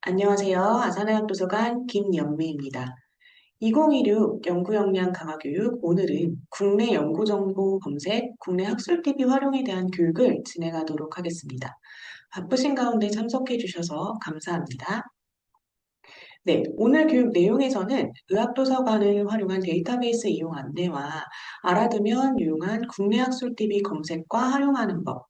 안녕하세요. 아사나역도서관 김연미입니다. 2016 연구 역량 강화 교육 오늘은 국내 연구 정보 검색, 국내 학술 TV 활용에 대한 교육을 진행하도록 하겠습니다. 바쁘신 가운데 참석해 주셔서 감사합니다. 네, 오늘 교육 내용에서는 의학도서관을 활용한 데이터베이스 이용 안내와 알아두면 유용한 국내 학술 TV 검색과 활용하는 법,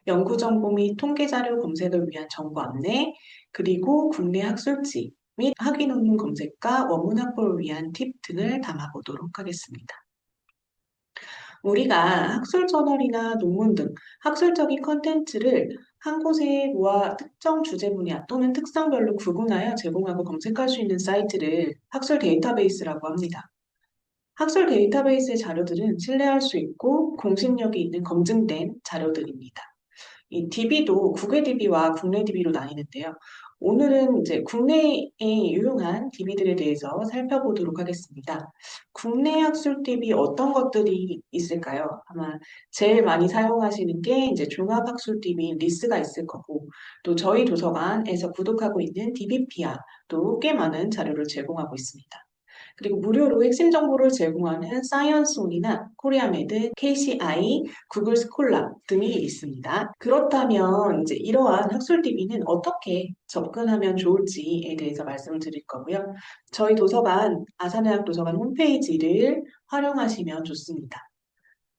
연구 정보 및 통계 자료 검색을 위한 정보 안내, 그리고 국내 학술지 및 학위 논문 검색과 원문 확보를 위한 팁 등을 담아보도록 하겠습니다. 우리가 학술 저널이나 논문 등 학술적인 컨텐츠를 한 곳에 모아 특정 주제 분야 또는 특성별로 구분하여 제공하고 검색할 수 있는 사이트를 학술 데이터베이스라고 합니다. 학술 데이터베이스의 자료들은 신뢰할 수 있고 공신력이 있는 검증된 자료들입니다. 이 DB도 국외 DB와 국내 DB로 나뉘는데요. 오늘은 이제 국내에 유용한 DB들에 대해서 살펴보도록 하겠습니다. 국내 학술 DB 어떤 것들이 있을까요? 아마 제일 많이 사용하시는 게 이제 종합학술 DB 리스가 있을 거고, 또 저희 도서관에서 구독하고 있는 DBP야도 꽤 많은 자료를 제공하고 있습니다. 그리고 무료로 핵심 정보를 제공하는 사이언스온이나 코리아메드, KCI, 구글 스콜라 등이 있습니다. 그렇다면 이제 이러한 학술 DB는 어떻게 접근하면 좋을지에 대해서 말씀을 드릴 거고요. 저희 도서관, 아산의학 도서관 홈페이지를 활용하시면 좋습니다.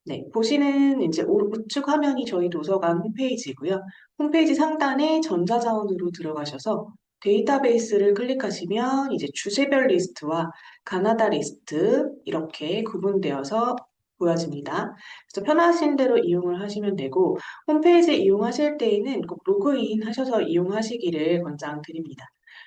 네, 보시는 이제 우측 화면이 저희 도서관 홈페이지고요. 홈페이지 상단에 전자자원으로 들어가셔서 데이터베이스를 클릭하시면 이제 주제별 리스트와 가나다 리스트 이렇게 구분되어서 보여집니다. 그래서 편하신 대로 이용을 하시면 되고 홈페이지 이용하실 때에는 꼭 로그인 하셔서 이용하시기를 권장드립니다.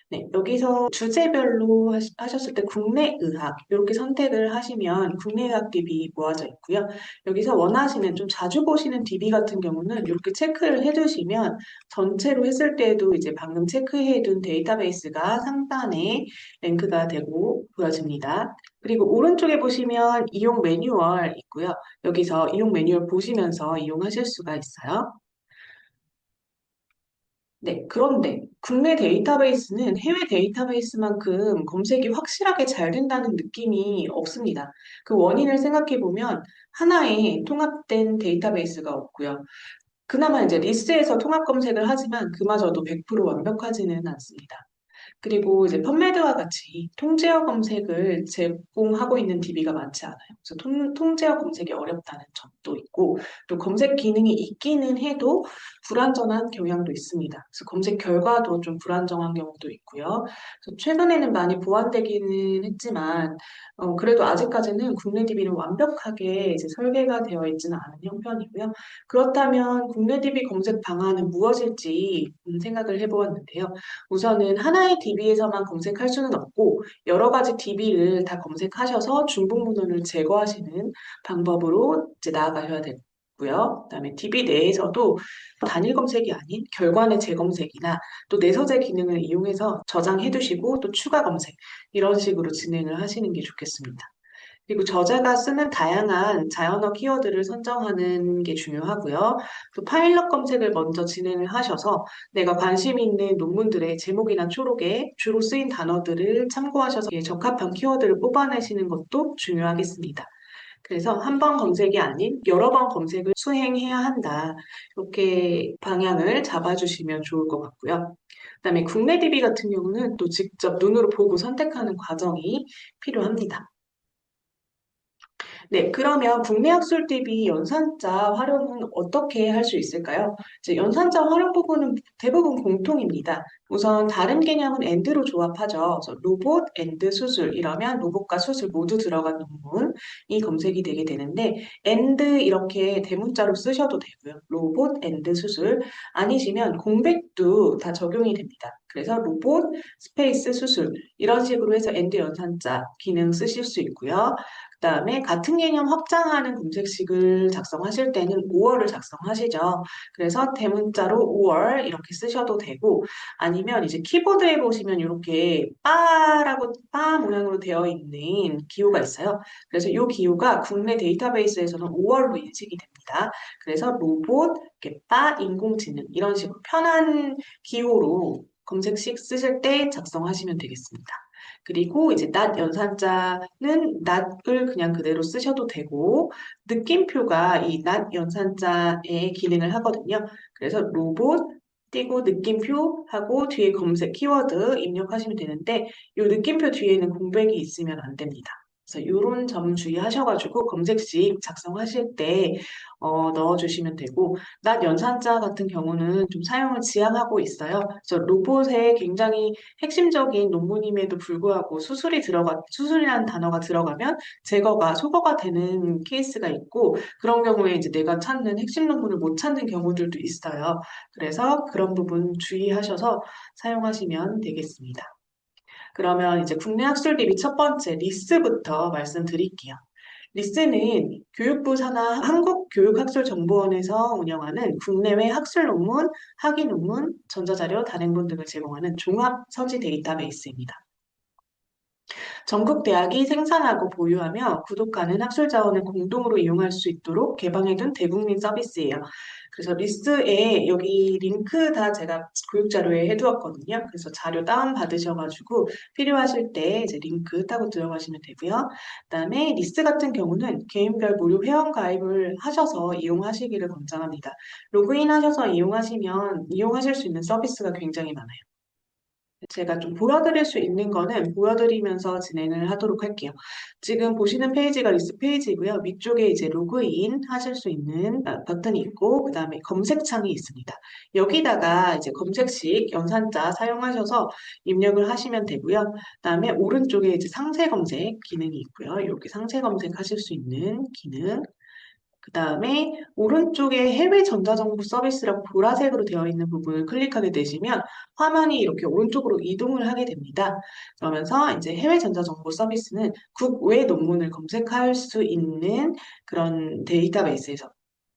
네, 여기서 주제별로 하셨을 때 국내 의학 이렇게 선택을 하시면 국내 의학 DB 모아져 있고요. 여기서 원하시는 좀 자주 보시는 DB 같은 경우는 이렇게 체크를 해두시면 전체로 했을 때도 이제 방금 체크해둔 데이터베이스가 상단에 랭크가 되고 보여집니다. 그리고 오른쪽에 보시면 이용 매뉴얼 있고요. 여기서 이용 매뉴얼 보시면서 이용하실 수가 있어요. 네, 그런데 국내 데이터베이스는 해외 데이터베이스만큼 검색이 확실하게 잘 된다는 느낌이 없습니다. 그 원인을 생각해 보면 하나의 통합된 데이터베이스가 없고요. 그나마 이제 리스에서 통합 검색을 하지만 그마저도 100% 완벽하지는 않습니다. 그리고 이제 펀메드와 같이 통제어 검색을 제공하고 있는 DB가 많지 않아요. 그래서 통제어 검색이 어렵다는 점도 있고, 또 검색 기능이 있기는 해도 불완전한 경향도 있습니다. 그래서 검색 결과도 좀 불안정한 경우도 있고요. 그래서 최근에는 많이 보완되기는 했지만, 그래도 아직까지는 국내 DB는 완벽하게 이제 설계가 되어 있지는 않은 형편이고요. 그렇다면 국내 DB 검색 방안은 무엇일지 생각을 해보았는데요. 우선은 하나의 DB에서만 검색할 수는 없고 여러 가지 DB를 다 검색하셔서 중복 문헌을 제거하시는 방법으로 이제 나아가셔야 되고요. 그다음에 DB 내에서도 단일 검색이 아닌 결과내 재검색이나 또 내서재 기능을 이용해서 저장해 두시고 또 추가 검색 이런 식으로 진행을 하시는 게 좋겠습니다. 그리고 저자가 쓰는 다양한 자연어 키워드를 선정하는 게 중요하고요. 또 파일럿 검색을 먼저 진행을 하셔서 내가 관심 있는 논문들의 제목이나 초록에 주로 쓰인 단어들을 참고하셔서 적합한 키워드를 뽑아내시는 것도 중요하겠습니다. 그래서 한 번 검색이 아닌 여러 번 검색을 수행해야 한다. 이렇게 방향을 잡아주시면 좋을 것 같고요. 그다음에 국내 DB 같은 경우는 또 직접 눈으로 보고 선택하는 과정이 필요합니다. 네, 그러면 국내 학술 대비 연산자 활용은 어떻게 할 수 있을까요? 이제 연산자 활용 부분은 대부분 공통입니다. 우선 다른 개념은 AND로 조합하죠. 그래서 로봇, AND, 수술 이러면 로봇과 수술 모두 들어간 논문이 검색이 되게 되는데 AND 이렇게 대문자로 쓰셔도 되고요. 로봇, AND, 수술 아니시면 공백도 다 적용이 됩니다. 그래서 로봇, 스페이스, 수술 이런 식으로 해서 AND 연산자 기능 쓰실 수 있고요. 그다음에 같은 개념 확장하는 검색식을 작성하실 때는 5월을 작성하시죠. 그래서 대문자로 5월 이렇게 쓰셔도 되고 아니면 이제 키보드에 보시면 이렇게 빠라고 빠 모양으로 되어 있는 기호가 있어요. 그래서 이 기호가 국내 데이터베이스에서는 5월로 인식이 됩니다. 그래서 로봇, 이렇게 빠, 인공지능 이런 식으로 편한 기호로 검색식 쓰실 때 작성하시면 되겠습니다. 그리고 이제 낫 연산자는 낫을 그냥 그대로 쓰셔도 되고, 느낌표가 이 낫 연산자의 기능을 하거든요. 그래서 로봇 띄고 느낌표 하고 뒤에 검색 키워드 입력하시면 되는데, 이 느낌표 뒤에는 공백이 있으면 안 됩니다. 그래서 이런 점 주의하셔가지고 검색식 작성하실 때 넣어주시면 되고, 낫 연산자 같은 경우는 좀 사용을 지양하고 있어요. 그래서 로봇에 굉장히 핵심적인 논문임에도 불구하고 수술이라는 단어가 들어가면 소거가 되는 케이스가 있고, 그런 경우에 이제 내가 찾는 핵심 논문을 못 찾는 경우들도 있어요. 그래서 그런 부분 주의하셔서 사용하시면 되겠습니다. 그러면 이제 국내 학술 대비 첫 번째 리스부터 말씀드릴게요. 리스는 교육부 산하 한국교육학술정보원에서 운영하는 국내외 학술 논문, 학위 논문, 전자자료, 단행본 등을 제공하는 종합 서지 데이터베이스입니다. 전국 대학이 생산하고 보유하며 구독하는 학술 자원을 공동으로 이용할 수 있도록 개방해둔 대국민 서비스예요. 그래서 리스트에 여기 링크 다 제가 교육 자료에 해두었거든요. 그래서 자료 다운 받으셔가지고 필요하실 때 이제 링크 타고 들어가시면 되고요. 그다음에 리스트 같은 경우는 개인별 무료 회원 가입을 하셔서 이용하시기를 권장합니다. 로그인 하셔서 이용하실 수 있는 서비스가 굉장히 많아요. 제가 좀 보여드릴 수 있는 거는 보여드리면서 진행을 하도록 할게요. 지금 보시는 페이지가 리스트 페이지고요. 위쪽에 이제 로그인 하실 수 있는 버튼이 있고, 그 다음에 검색창이 있습니다. 여기다가 이제 검색식 연산자 사용하셔서 입력을 하시면 되고요. 그 다음에 오른쪽에 이제 상세 검색 기능이 있고요. 이렇게 상세 검색하실 수 있는 기능. 그 다음에 오른쪽에 해외 전자정보 서비스라고 보라색으로 되어 있는 부분을 클릭하게 되시면 화면이 이렇게 오른쪽으로 이동을 하게 됩니다. 그러면서 이제 해외 전자정보 서비스는 국외 논문을 검색할 수 있는 그런 데이터베이스에서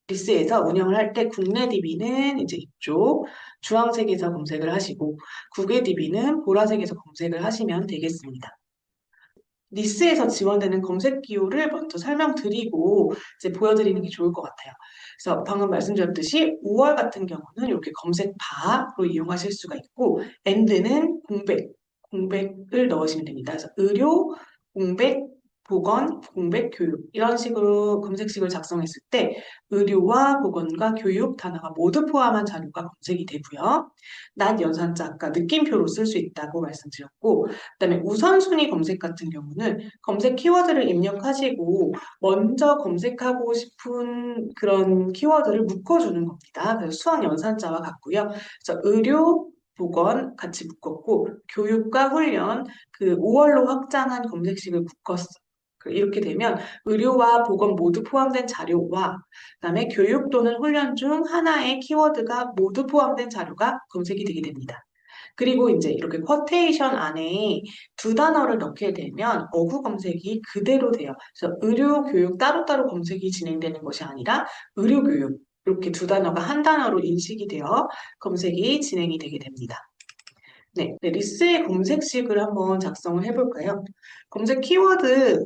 리스에서 운영을 할 때 국내 DB는 이제 이쪽 주황색에서 검색을 하시고 국외 DB는 보라색에서 검색을 하시면 되겠습니다. 리스에서 지원되는 검색 기호를 먼저 설명드리고 이제 보여드리는 게 좋을 것 같아요. 그래서 방금 말씀드렸듯이 5월 같은 경우는 이렇게 검색 바로 이용하실 수가 있고 AND는 공백을 넣으시면 됩니다. 그래서 의료, 공백, 보건, 공백, 교육 이런 식으로 검색식을 작성했을 때 의료와 보건과 교육 단어가 모두 포함한 자료가 검색이 되고요. 난 연산자 아까 느낌표로 쓸 수 있다고 말씀드렸고 그다음에 우선순위 검색 같은 경우는 검색 키워드를 입력하시고 먼저 검색하고 싶은 그런 키워드를 묶어주는 겁니다. 그래서 수학 연산자와 같고요. 그래서 의료, 보건 같이 묶었고 교육과 훈련 그 5월로 확장한 검색식을 묶었어요. 이렇게 되면 의료와 보건 모두 포함된 자료와 그다음에 교육 또는 훈련 중 하나의 키워드가 모두 포함된 자료가 검색이 되게 됩니다. 그리고 이제 이렇게 쿼테이션 안에 두 단어를 넣게 되면 어구 검색이 그대로 돼요. 그래서 의료, 교육 따로따로 검색이 진행되는 것이 아니라 의료, 교육 이렇게 두 단어가 한 단어로 인식이 되어 검색이 진행이 되게 됩니다. 네, 리스의 검색식을 한번 작성을 해볼까요? 검색 키워드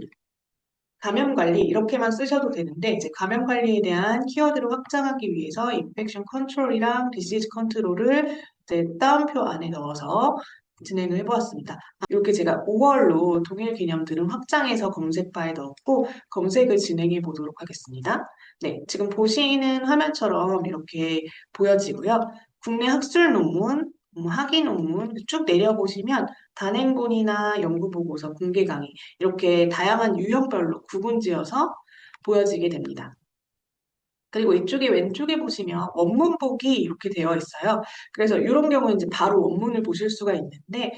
감염 관리 이렇게만 쓰셔도 되는데 이제 감염 관리에 대한 키워드를 확장하기 위해서 인펙션 컨트롤이랑 디시즈 컨트롤을 이제 따옴표 안에 넣어서 진행을 해보았습니다. 이렇게 제가 5월로 동일 개념들은 확장해서 검색바에 넣었고 검색을 진행해 보도록 하겠습니다. 네, 지금 보시는 화면처럼 이렇게 보여지고요. 국내 학술 논문, 학위 논문 쭉 내려보시면 단행본이나 연구보고서, 공개 강의 이렇게 다양한 유형별로 구분지어서 보여지게 됩니다. 그리고 이쪽에 왼쪽에 보시면 원문 보기 이렇게 되어 있어요. 그래서 이런 경우는 이제 바로 원문을 보실 수가 있는데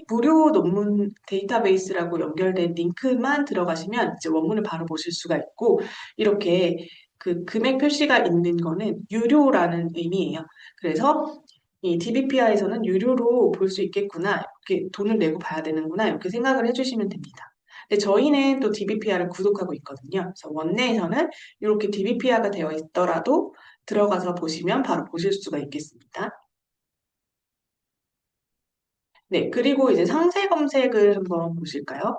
무료 논문 데이터베이스라고 연결된 링크만 들어가시면 이제 원문을 바로 보실 수가 있고 이렇게 그 금액 표시가 있는 거는 유료라는 의미예요. 그래서 이 DBPR에서는 유료로 볼 수 있겠구나, 이렇게 돈을 내고 봐야 되는구나 이렇게 생각을 해주시면 됩니다. 근데 저희는 또 DBPR을 구독하고 있거든요. 그래서 원내에서는 이렇게 DBPR가 되어 있더라도 들어가서 보시면 바로 보실 수가 있겠습니다. 네, 그리고 이제 상세 검색을 한번 보실까요?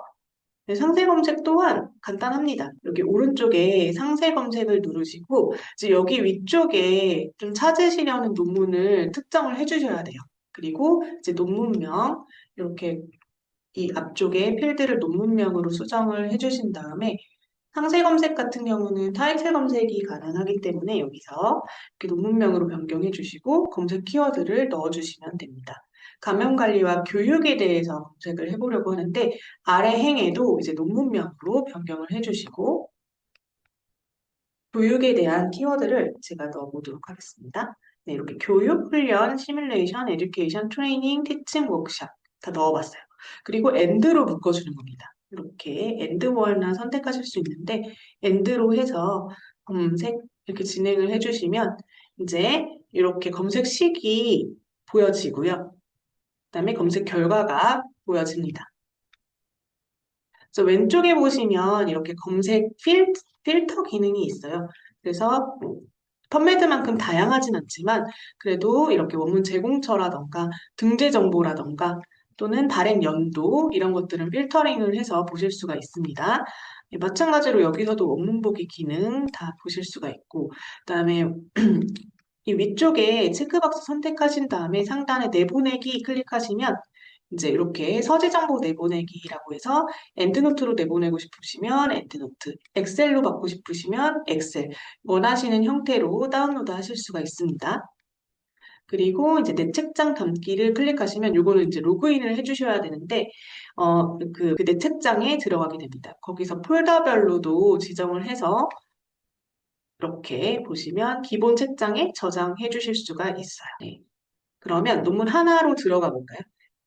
네, 상세 검색 또한 간단합니다. 여기 오른쪽에 상세 검색을 누르시고 이제 여기 위쪽에 좀 찾으시려는 논문을 특정을 해주셔야 돼요. 그리고 이제 논문명 이렇게 이 앞쪽에 필드를 논문명으로 수정을 해주신 다음에 상세 검색 같은 경우는 타이틀 검색이 가능하기 때문에 여기서 이렇게 논문명으로 변경해 주시고 검색 키워드를 넣어주시면 됩니다. 감염 관리와 교육에 대해서 검색을 해보려고 하는데 아래 행에도 이제 논문명으로 변경을 해주시고 교육에 대한 키워드를 제가 넣어보도록 하겠습니다. 네, 이렇게 교육, 훈련, 시뮬레이션, 에듀케이션, 트레이닝, 티칭, 워크샵 다 넣어봤어요. 그리고 엔드로 묶어주는 겁니다. 이렇게 엔드원을 선택하실 수 있는데 엔드로 해서 검색 이렇게 진행을 해주시면 이제 이렇게 검색식이 보여지고요. 그다음에 검색 결과가 보여집니다. 그래서 왼쪽에 보시면 이렇게 검색 필터 기능이 있어요. 그래서 펀메드만큼 다양하진 않지만 그래도 이렇게 원문 제공처라던가 등재 정보라던가 또는 발행 연도 이런 것들은 필터링을 해서 보실 수가 있습니다. 예, 마찬가지로 여기서도 원문 보기 기능 다 보실 수가 있고 그다음에 이 위쪽에 체크박스 선택하신 다음에 상단에 내보내기 클릭하시면 이제 이렇게 서지 정보 내보내기라고 해서 엔드노트로 내보내고 싶으시면 엔드노트, 엑셀로 받고 싶으시면 엑셀, 원하시는 형태로 다운로드 하실 수가 있습니다. 그리고 이제 내 책장 담기를 클릭하시면 요거는 이제 로그인을 해주셔야 되는데 내 책장에 들어가게 됩니다. 거기서 폴더별로도 지정을 해서 이렇게 보시면 기본 책장에 저장해 주실 수가 있어요. 네. 그러면 논문 하나로 들어가 볼까요?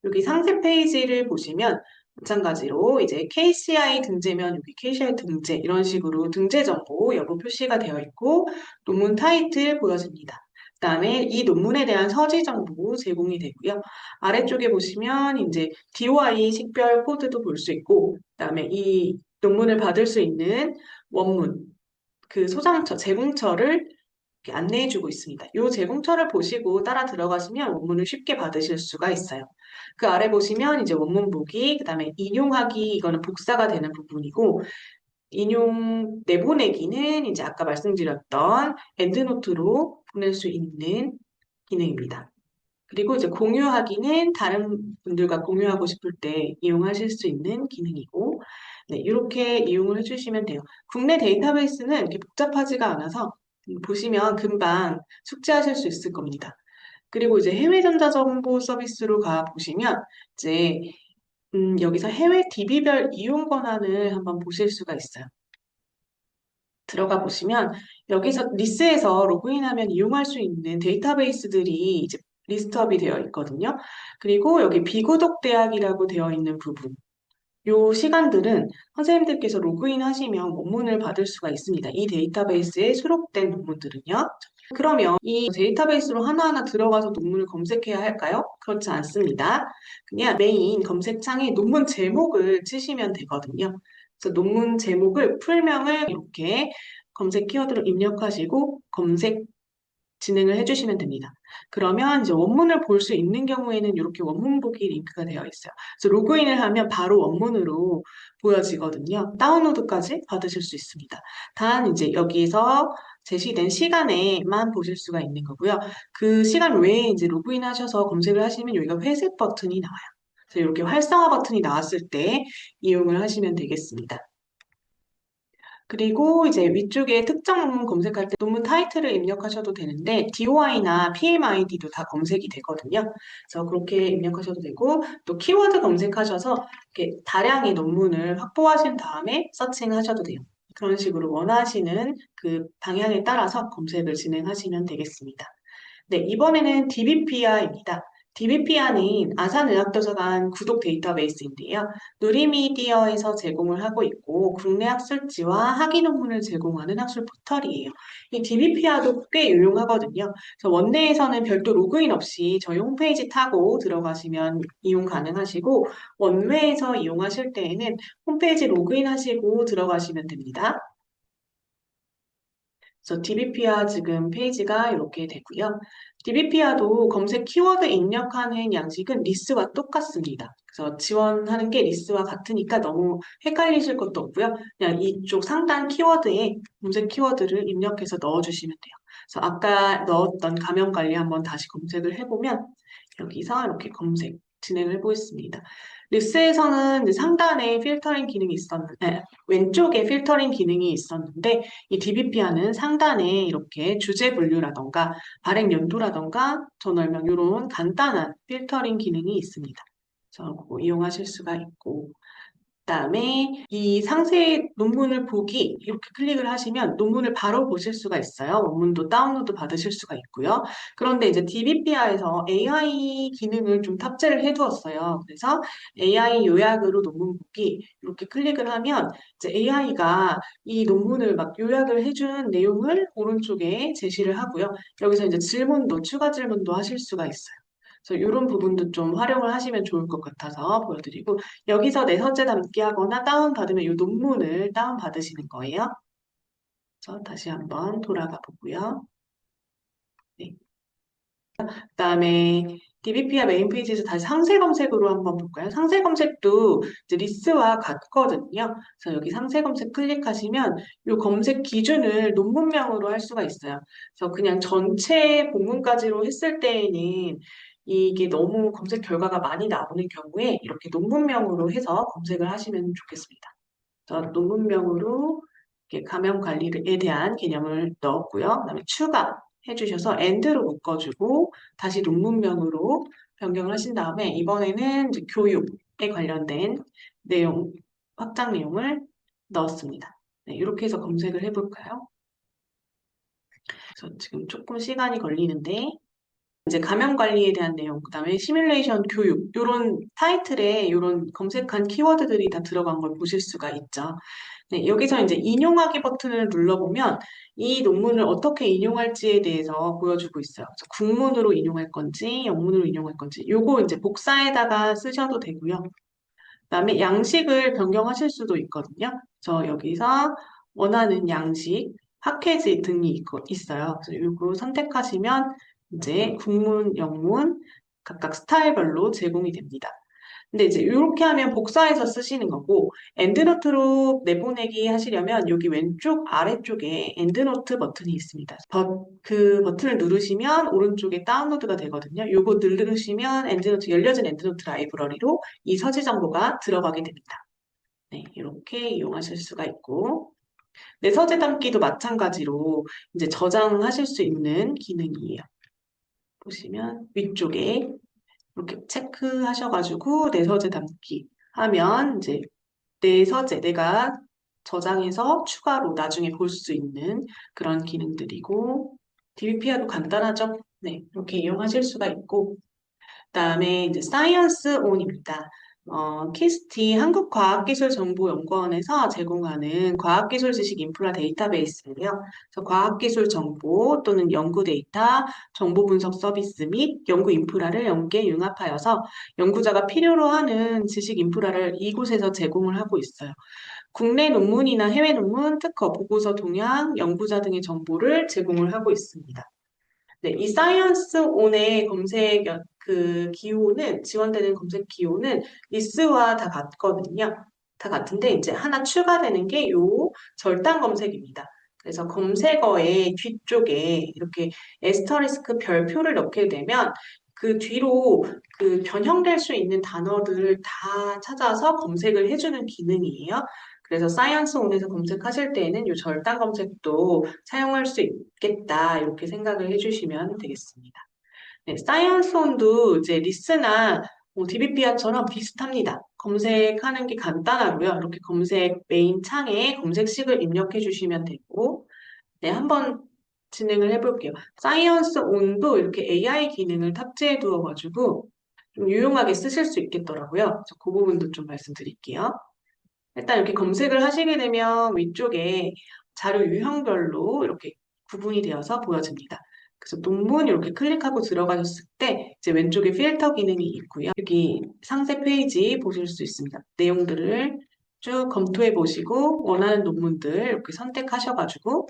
여기 상세 페이지를 보시면 마찬가지로 이제 KCI 등재면 여기 KCI 등재 이런 식으로 등재 정보 여부 표시가 되어 있고 논문 타이틀 보여집니다. 그다음에 이 논문에 대한 서지 정보 제공이 되고요. 아래쪽에 보시면 이제 DOI 식별 코드도 볼 수 있고 그다음에 이 논문을 받을 수 있는 원문 그 소장처 제공처를 이렇게 안내해주고 있습니다. 이 제공처를 보시고 따라 들어가시면 원문을 쉽게 받으실 수가 있어요. 그 아래 보시면 이제 원문 보기, 그 다음에 인용하기, 이거는 복사가 되는 부분이고, 인용 내보내기는 이제 아까 말씀드렸던 엔드노트로 보낼 수 있는 기능입니다. 그리고 이제 공유하기는 다른 분들과 공유하고 싶을 때 이용하실 수 있는 기능이고, 네, 이렇게 이용을 해주시면 돼요. 국내 데이터베이스는 이렇게 복잡하지가 않아서 보시면 금방 숙지하실 수 있을 겁니다. 그리고 이제 해외 전자정보 서비스로 가 보시면 이제 여기서 해외 DB별 이용 권한을 한번 보실 수가 있어요. 들어가 보시면 여기서 리스에서 로그인하면 이용할 수 있는 데이터베이스들이 이제 리스트업이 되어 있거든요. 그리고 여기 비구독 대학이라고 되어 있는 부분. 요 시간들은 선생님들께서 로그인 하시면 원문을 받을 수가 있습니다. 이 데이터베이스에 수록된 논문들은요. 그러면 이 데이터베이스로 하나하나 들어가서 논문을 검색해야 할까요? 그렇지 않습니다. 그냥 메인 검색창에 논문 제목을 치시면 되거든요. 그래서 논문 제목을 풀명을 이렇게 검색 키워드로 입력하시고 검색 진행을 해주시면 됩니다. 그러면 이제 원문을 볼 수 있는 경우에는 이렇게 원문 보기 링크가 되어 있어요. 그래서 로그인을 하면 바로 원문으로 보여지거든요. 다운로드까지 받으실 수 있습니다. 단 이제 여기서 제시된 시간에만 보실 수가 있는 거고요. 그 시간 외에 이제 로그인 하셔서 검색을 하시면 여기가 회색 버튼이 나와요. 그래서 이렇게 활성화 버튼이 나왔을 때 이용을 하시면 되겠습니다. 그리고 이제 위쪽에 특정 논문 검색할 때 논문 타이틀을 입력하셔도 되는데 DOI나 PMID도 다 검색이 되거든요. 그래서 그렇게 입력하셔도 되고 또 키워드 검색하셔서 이렇게 다량의 논문을 확보하신 다음에 서칭하셔도 돼요. 그런 식으로 원하시는 그 방향에 따라서 검색을 진행하시면 되겠습니다. 네, 이번에는 DBPR입니다. DBPR는 아산의학도서관 구독 데이터베이스인데요. 누리미디어에서 제공을 하고 있고 국내 학술지와 학위 논문을 제공하는 학술 포털이에요. 이 DBPR도 꽤 유용하거든요. 그래서 원내에서는 별도 로그인 없이 저희 홈페이지 타고 들어가시면 이용 가능하시고 원외에서 이용하실 때에는 홈페이지 로그인 하시고 들어가시면 됩니다. 그래서 DBPR 지금 페이지가 이렇게 되고요. DBPR도 검색 키워드 입력하는 양식은 리스와 똑같습니다. 그래서 지원하는 게 리스와 같으니까 너무 헷갈리실 것도 없고요. 그냥 이쪽 상단 키워드에 검색 키워드를 입력해서 넣어주시면 돼요. 그래서 아까 넣었던 가명 관리 한번 다시 검색을 해보면 여기서 이렇게 검색 진행을 해보겠습니다. 리스에서는 이제 상단에 필터링 기능이 있었는데, 왼쪽에 필터링 기능이 있었는데, 이 DBPR는 상단에 이렇게 주제 분류라던가 발행 연도라던가 전월명 이런 간단한 필터링 기능이 있습니다. 그래서 그거 이용하실 수가 있고, 그다음에 이 상세 논문을 보기 이렇게 클릭을 하시면 논문을 바로 보실 수가 있어요. 원문도 다운로드 받으실 수가 있고요. 그런데 이제 DBPR에서 AI 기능을 좀 탑재를 해두었어요. 그래서 AI 요약으로 논문 보기 이렇게 클릭을 하면 이제 AI가 이 논문을 막 요약을 해준 내용을 오른쪽에 제시를 하고요. 여기서 이제 질문도 추가 질문도 하실 수가 있어요. 그래서 이런 부분도 좀 활용을 하시면 좋을 것 같아서 보여드리고 여기서 내 서재 담기 하거나 다운받으면 이 논문을 다운받으시는 거예요. 그래서 다시 한번 돌아가 보고요. 네. 그다음에 DBPR 메인 페이지에서 다시 상세 검색으로 한번 볼까요? 상세 검색도 이제 리스와 같거든요. 그래서 여기 상세 검색 클릭하시면 이 검색 기준을 논문명으로 할 수가 있어요. 그래서 그냥 전체 본문까지로 했을 때에는 이게 너무 검색 결과가 많이 나오는 경우에 이렇게 논문명으로 해서 검색을 하시면 좋겠습니다. 그래서 논문명으로 이렇게 가명 관리에 대한 개념을 넣었고요. 그다음에 추가 해주셔서 end로 묶어주고 다시 논문명으로 변경을 하신 다음에 이번에는 이제 교육에 관련된 내용, 확장 내용을 넣었습니다. 네, 이렇게 해서 검색을 해볼까요? 그래서 지금 조금 시간이 걸리는데 이제 감염 관리에 대한 내용, 그다음에 시뮬레이션 교육, 이런 타이틀에 이런 검색한 키워드들이 다 들어간 걸 보실 수가 있죠. 네, 여기서 이제 인용하기 버튼을 눌러보면 이 논문을 어떻게 인용할지에 대해서 보여주고 있어요. 그래서 국문으로 인용할 건지, 영문으로 인용할 건지, 요거 이제 복사에다가 쓰셔도 되고요. 그다음에 양식을 변경하실 수도 있거든요. 저 여기서 원하는 양식, 파케지 등이 있어요. 그래서 이거 선택하시면 이제 국문, 영문 각각 스타일별로 제공이 됩니다. 근데 이제 이렇게 하면 복사해서 쓰시는 거고 엔드노트로 내보내기 하시려면 여기 왼쪽 아래쪽에 엔드노트 버튼이 있습니다. 그 버튼을 누르시면 오른쪽에 다운로드가 되거든요. 요거 누르시면 엔드노트 열려진 엔드노트 라이브러리로 이 서지 정보가 들어가게 됩니다. 네, 이렇게 이용하실 수가 있고 내 서재 담기도 마찬가지로 이제 저장하실 수 있는 기능이에요. 보시면 위쪽에 이렇게 체크하셔가지고 내 서재 담기 하면 이제 내 서재 내가 저장해서 추가로 나중에 볼 수 있는 그런 기능들이고 DBPR도 간단하죠? 네, 이렇게 이용하실 수가 있고 그다음에 이제 사이언스 온입니다. 키스티 한국과학기술정보연구원에서 제공하는 과학기술 지식 인프라 데이터베이스예요. 그래서 과학기술 정보 또는 연구 데이터, 정보 분석 서비스 및 연구 인프라를 연계 융합하여서 연구자가 필요로 하는 지식 인프라를 이곳에서 제공을 하고 있어요. 국내 논문이나 해외 논문, 특허, 보고서 동향, 연구자 등의 정보를 제공을 하고 있습니다. 네, 이 사이언스 온의 검색 그 기호는 지원되는 검색 기호는 리스와 다 같거든요. 다 같은데 이제 하나 추가되는 게 요 절단 검색입니다. 그래서 검색어의 뒤쪽에 이렇게 에스터리스크 별표를 넣게 되면 그 뒤로 그 변형될 수 있는 단어들을 다 찾아서 검색을 해주는 기능이에요. 그래서 사이언스 온에서 검색하실 때에는 이 절단 검색도 사용할 수 있겠다 이렇게 생각을 해주시면 되겠습니다. 네, 사이언스 온도 이제 리스나 DBPR처럼 비슷합니다. 검색하는 게 간단하고요. 이렇게 검색 메인 창에 검색식을 입력해 주시면 되고 네, 한번 진행을 해볼게요. 사이언스 온도 이렇게 AI 기능을 탑재해 두어가지고 좀 유용하게 쓰실 수 있겠더라고요. 그래서 그 부분도 좀 말씀드릴게요. 일단 이렇게 검색을 하시게 되면 위쪽에 자료 유형별로 이렇게 구분이 되어서 보여집니다. 그래서 논문 이렇게 클릭하고 들어가셨을 때 이제 왼쪽에 필터 기능이 있고요. 여기 상세 페이지 보실 수 있습니다. 내용들을 쭉 검토해 보시고 원하는 논문들 이렇게 선택하셔가지고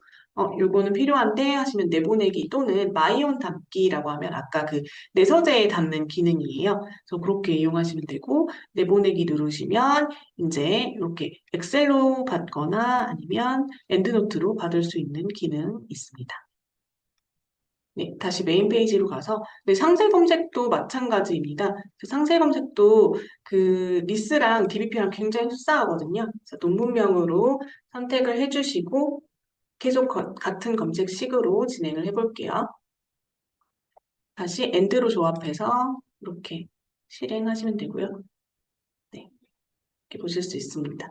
요거는 필요한데 하시면 내보내기 또는 마이온 담기라고 하면 아까 그 내서재에 담는 기능이에요. 그래서 그렇게 이용하시면 되고 내보내기 누르시면 이제 이렇게 엑셀로 받거나 아니면 엔드노트로 받을 수 있는 기능 있습니다. 네, 다시 메인 페이지로 가서 네, 상세 검색도 마찬가지입니다. 그 상세 검색도 그 리스랑 DBP랑 굉장히 흡사하거든요. 그래서 논문명으로 선택을 해주시고 계속 같은 검색식으로 진행을 해볼게요. 다시 엔드로 조합해서 이렇게 실행하시면 되고요. 네, 이렇게 보실 수 있습니다.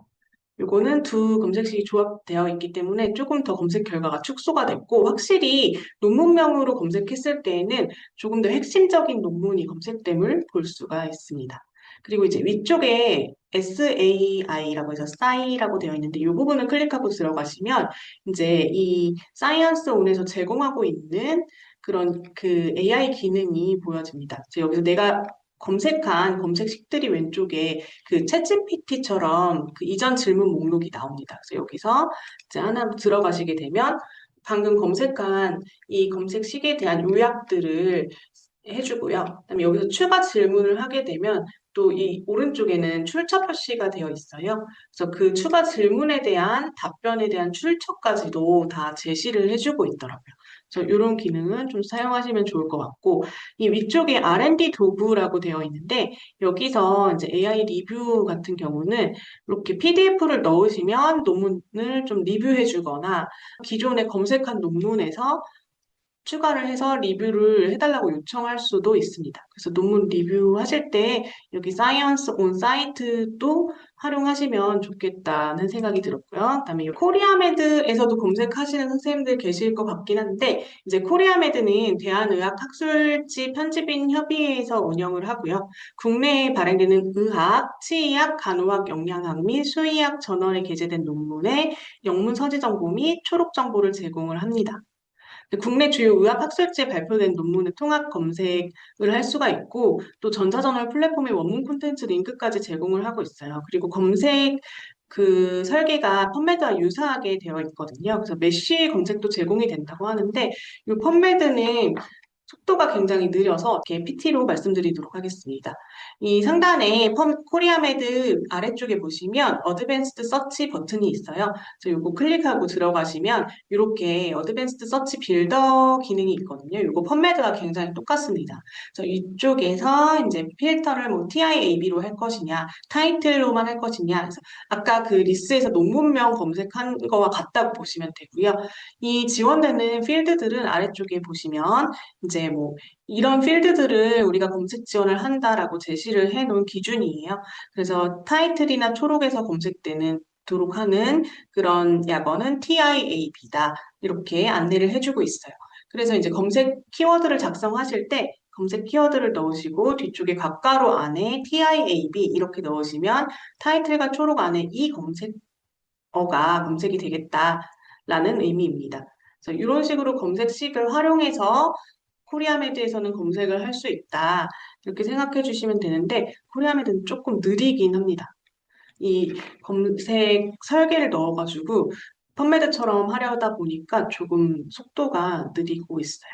요거는 두 검색식이 조합되어 있기 때문에 조금 더 검색 결과가 축소가 됐고 확실히 논문명으로 검색했을 때에는 조금 더 핵심적인 논문이 검색됨을 볼 수가 있습니다. 그리고 이제 위쪽에 SAI라고 해서 싸이라고 되어 있는데 이 부분을 클릭하고 들어가시면 이제 이 사이언스 온에서 제공하고 있는 그런 그 AI 기능이 보여집니다. 그래서 여기서 내가 검색한 검색식들이 왼쪽에 그 챗GPT처럼 그 이전 질문 목록이 나옵니다. 그래서 여기서 이제 하나 들어가시게 되면 방금 검색한 이 검색식에 대한 요약들을 해주고요. 그다음에 여기서 추가 질문을 하게 되면 또 이 오른쪽에는 출처 표시가 되어 있어요. 그래서 그 추가 질문에 대한 답변에 대한 출처까지도 다 제시를 해주고 있더라고요. 그래서 이런 기능은 좀 사용하시면 좋을 것 같고 이 위쪽에 R&D 도구라고 되어 있는데 여기서 이제 AI 리뷰 같은 경우는 이렇게 PDF를 넣으시면 논문을 좀 리뷰해 주거나 기존에 검색한 논문에서 추가를 해서 리뷰를 해달라고 요청할 수도 있습니다. 그래서 논문 리뷰하실 때 여기 사이언스 온 사이트도 활용하시면 좋겠다는 생각이 들었고요. 그다음에 이 코리아메드에서도 검색하시는 선생님들 계실 것 같긴 한데 이제 코리아메드는 대한의학학술지 편집인 협의회에서 운영을 하고요. 국내에 발행되는 의학, 치의학, 간호학, 영양학 및 수의학 저널에 게재된 논문의 영문 서지 정보 및 초록 정보를 제공을 합니다. 국내 주요 의학 학술지에 발표된 논문을 통합 검색을 할 수가 있고 또 전자저널 플랫폼의 원문 콘텐츠 링크까지 제공을 하고 있어요. 그리고 검색 그 설계가 펀메드와 유사하게 되어 있거든요. 그래서 메쉬 검색도 제공이 된다고 하는데 이 펀메드는 속도가 굉장히 느려서 이렇게 PT로 말씀드리도록 하겠습니다. 이 상단에 코리아메드 아래쪽에 보시면 어드밴스드 서치 버튼이 있어요. 그래서 이거 클릭하고 들어가시면 이렇게 어드밴스드 서치 빌더 기능이 있거든요. 이거 펀메드와 굉장히 똑같습니다. 그래서 이쪽에서 이제 필터를 뭐 TIAB로 할 것이냐, 타이틀로만 할 것이냐, 그래서 아까 그 리스에서 논문명 검색한 거와 같다고 보시면 되고요. 이 지원되는 필드들은 아래쪽에 보시면 이제 뭐 이런 필드들을 우리가 검색 지원을 한다라고 제시를 해놓은 기준이에요. 그래서 타이틀이나 초록에서 검색되는 도록 하는 그런 약어는 TIAB다. 이렇게 안내를 해주고 있어요. 그래서 이제 검색 키워드를 작성하실 때 검색 키워드를 넣으시고 뒤쪽에 곽가로 안에 TIAB 이렇게 넣으시면 타이틀과 초록 안에 이 검색어가 검색이 되겠다라는 의미입니다. 그래서 이런 식으로 검색식을 활용해서 코리아메드에서는 검색을 할 수 있다. 이렇게 생각해 주시면 되는데, 코리아메드는 조금 느리긴 합니다. 이 검색 설계를 넣어가지고 펀메드처럼 하려다 보니까 조금 속도가 느리고 있어요.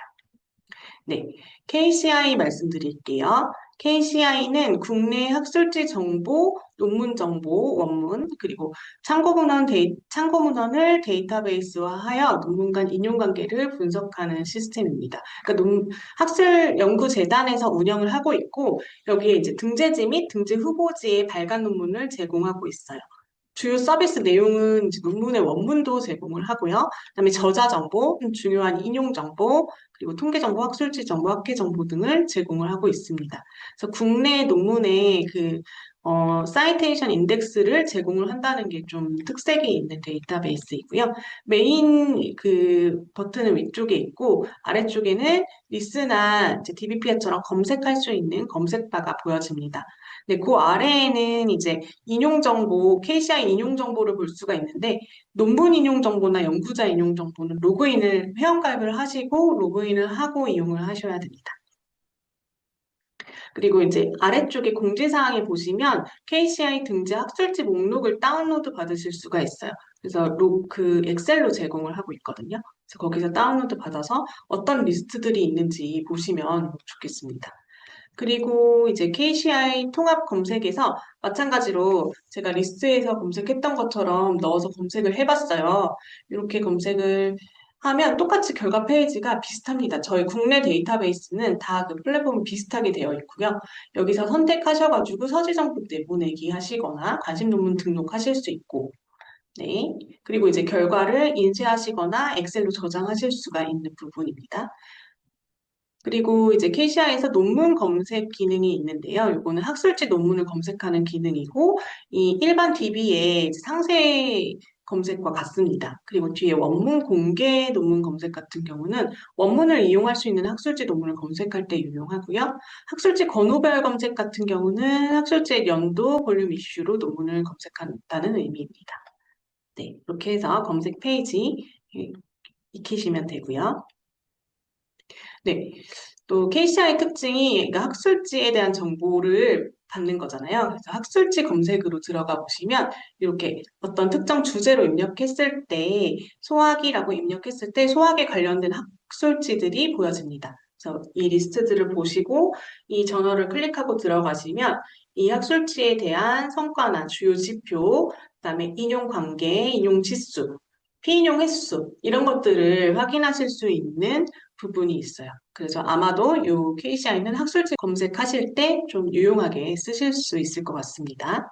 네, KCI 말씀드릴게요. KCI는 국내 학술지 정보, 논문 정보, 원문, 그리고 참고 문헌을 데이터베이스화하여 논문 간 인용 관계를 분석하는 시스템입니다. 그러니까 학술 연구 재단에서 운영을 하고 있고 여기에 이제 등재지 및 등재 후보지의 발간 논문을 제공하고 있어요. 주요 서비스 내용은 이제 논문의 원문도 제공을 하고요. 그다음에 저자 정보, 중요한 인용 정보, 그리고 통계 정보, 학술지 정보, 학회 정보 등을 제공을 하고 있습니다. 그래서 국내 논문의 그 사이테이션 인덱스를 제공을 한다는 게 좀 특색이 있는 데이터베이스이고요. 메인 그 버튼은 위쪽에 있고 아래쪽에는 리스나 DBP처럼 검색할 수 있는 검색바가 보여집니다. 네, 그 아래에는 이제 인용 정보, KCI 인용 정보를 볼 수가 있는데 논문 인용 정보나 연구자 인용 정보는 로그인을 회원가입을 하시고 로그인을 하고 이용을 하셔야 됩니다. 그리고 이제 아래쪽에 공지사항에 보시면 KCI 등재 학술지 목록을 다운로드 받으실 수가 있어요. 그래서 그 엑셀로 제공을 하고 있거든요. 그래서 거기서 다운로드 받아서 어떤 리스트들이 있는지 보시면 좋겠습니다. 그리고 이제 KCI 통합 검색에서 마찬가지로 제가 리스트에서 검색했던 것처럼 넣어서 검색을 해봤어요. 이렇게 검색을 하면 똑같이 결과 페이지가 비슷합니다. 저희 국내 데이터베이스는 다 그 플랫폼이 비슷하게 되어 있고요. 여기서 선택하셔가지고 서지정보 내보내기 하시거나 관심 논문 등록하실 수 있고, 네. 그리고 이제 결과를 인쇄하시거나 엑셀로 저장하실 수가 있는 부분입니다. 그리고 이제 KCI에서 논문 검색 기능이 있는데요. 이거는 학술지 논문을 검색하는 기능이고, 이 일반 DB의 상세 검색과 같습니다. 그리고 뒤에 원문 공개 논문 검색 같은 경우는 원문을 이용할 수 있는 학술지 논문을 검색할 때 유용하고요. 학술지 권호별 검색 같은 경우는 학술지의 연도, 볼륨 이슈로 논문을 검색한다는 의미입니다. 네, 이렇게 해서 검색 페이지 익히시면 되고요. 네. 또 KCI 특징이 그러니까 학술지에 대한 정보를 받는 거잖아요. 그래서 학술지 검색으로 들어가 보시면 이렇게 어떤 특정 주제로 입력했을 때 소학이라고 입력했을 때 소학에 관련된 학술지들이 보여집니다. 그래서 이 리스트들을 보시고 이 저널을 클릭하고 들어가시면 이 학술지에 대한 성과나 주요 지표, 그다음에 인용 관계, 인용 지수, 피인용 횟수 이런 것들을 확인하실 수 있는 부분이 있어요. 그래서 아마도 이 KCI는 학술지 검색하실 때 좀 유용하게 쓰실 수 있을 것 같습니다.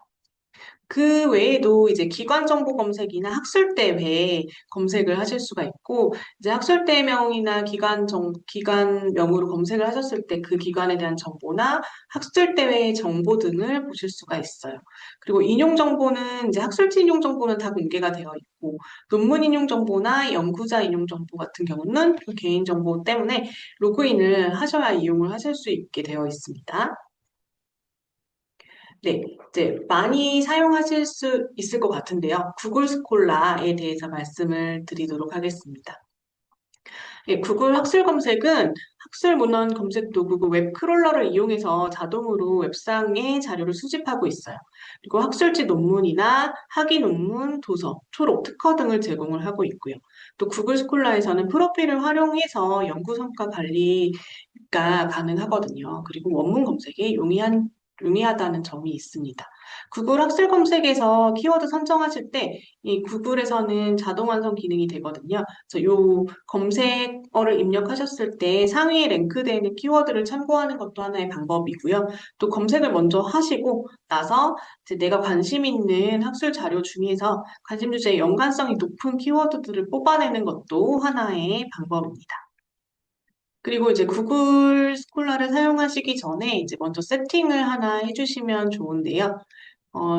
그 외에도 이제 기관 정보 검색이나 학술대회 검색을 하실 수가 있고, 이제 학술대명이나 기관명으로 검색을 하셨을 때 그 기관에 대한 정보나 학술대회 정보 등을 보실 수가 있어요. 그리고 인용 정보는 이제 학술지 인용 정보는 다 공개가 되어 있고, 논문 인용 정보나 연구자 인용 정보 같은 경우는 그 개인 정보 때문에 로그인을 하셔야 이용을 하실 수 있게 되어 있습니다. 네, 이제 많이 사용하실 수 있을 것 같은데요. 구글 스콜라에 대해서 말씀을 드리도록 하겠습니다. 예, 구글 학술 검색은 학술 문헌 검색 도구고 웹 크롤러를 이용해서 자동으로 웹상에 자료를 수집하고 있어요. 그리고 학술지 논문이나 학위 논문, 도서, 초록, 특허 등을 제공을 하고 있고요. 또 구글 스콜라에서는 프로필을 활용해서 연구 성과 관리가 가능하거든요. 그리고 원문 검색에 용이하다는 점이 있습니다. 구글 학술 검색에서 키워드 선정하실 때 이 구글에서는 자동 완성 기능이 되거든요. 그래서 요 검색어를 입력하셨을 때 상위에 랭크되어 있는 키워드를 참고하는 것도 하나의 방법이고요. 또 검색을 먼저 하시고 나서 이제 내가 관심 있는 학술 자료 중에서 관심 주제에 연관성이 높은 키워드들을 뽑아내는 것도 하나의 방법입니다. 그리고 이제 구글 스콜라를 사용하시기 전에 이제 먼저 세팅을 하나 해주시면 좋은데요.